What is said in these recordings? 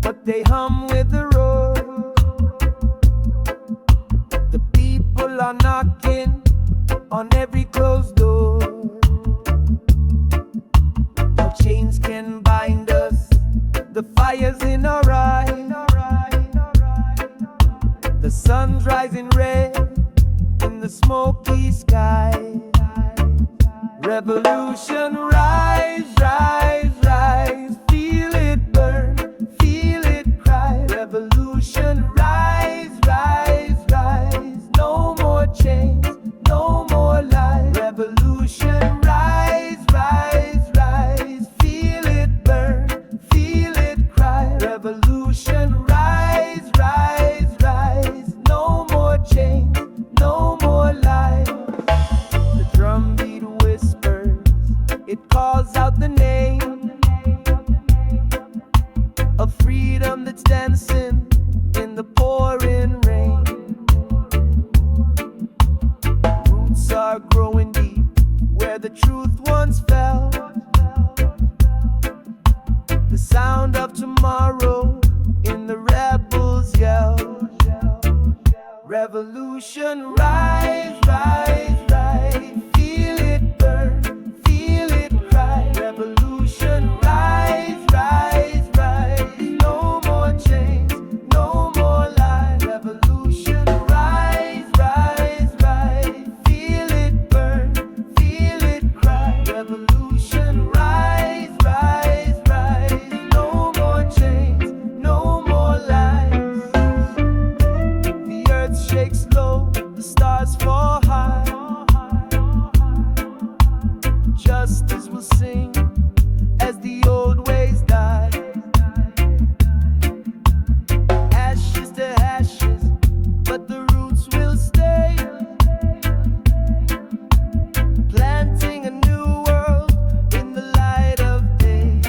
but they hum with the road. The people are knocking on every closed door. No chains can bind us, the fire's in our eyes. The sun's rising red in the smoky sky. Revolution, rise, rise, rise. Feel it burn, feel it cry. Revolution, rise, rise, rise. No more chains, no more lies. Revolution, rise, rise, rise. Feel it burn, feel it cry. Revolution, rise, rise, rise. No more chains, no more lies. The drumbeat whispers, it calls out the name of freedom that's dancing in the pouring rain. Roots are growing deep where the truth once fell. The sound of tomorrow in the rebels' yell. Revolution, rise, rise, rise. Feel it burn, feel it cry. Revolution, rise, rise, rise. No more chains, no more lies. Revolution, rise, rise, rise. Feel it burn, feel it cry. Revolution, rise, rise, rise. No more chains, no more lies. The earth shakes low, the stars fall high. Justice will sing as the old ways die. Ashes to ashes, but the roots will stay. Planting a new world in the light of day.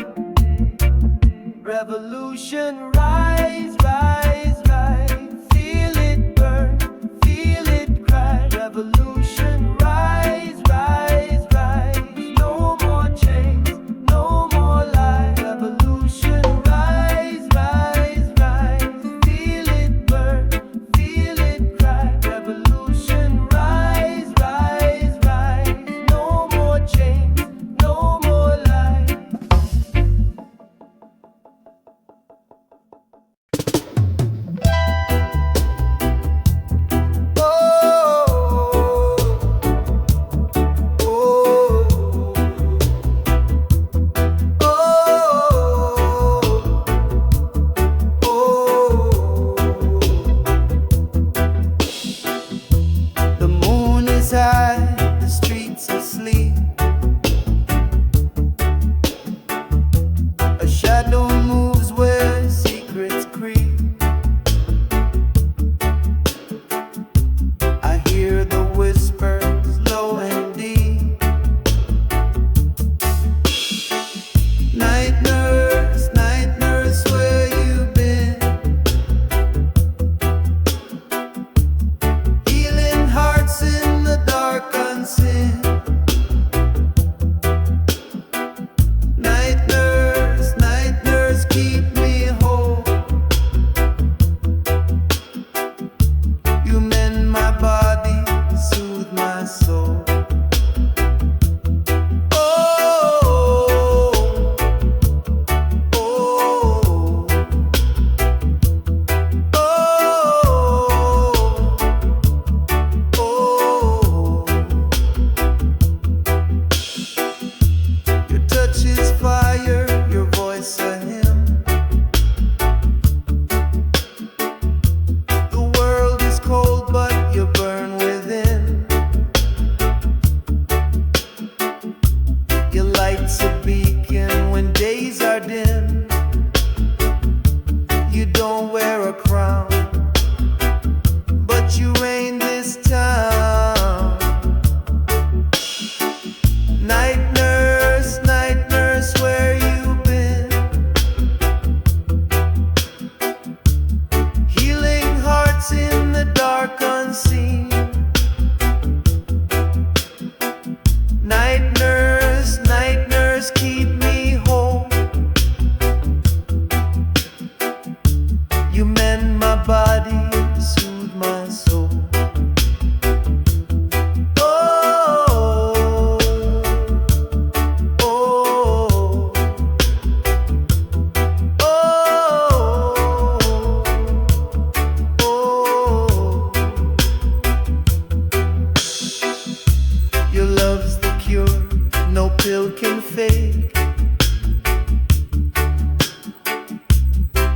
Revolution, rise, rise, rise. Feel it burn, feel it cry. Revolution, rise, rise, rise. No more chains, no more lies. Revolution, rise, rise, rise. Feel it burn, feel it cry. Revolution, rise, rise, rise. No more chains, no more lies.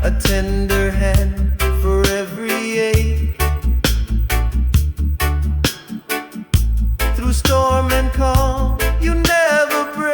a tender hand for every ache. Through storm and calm, you never break.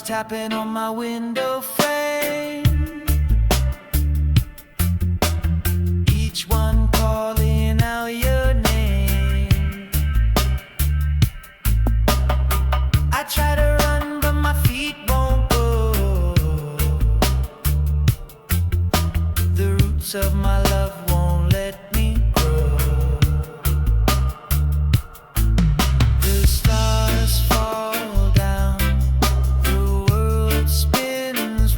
Tapping on my window frame, each one calling out your name. I try to run but my feet won't go. The roots of my love won't let me grow. The stars fall down, spins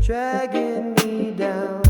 dragging me down.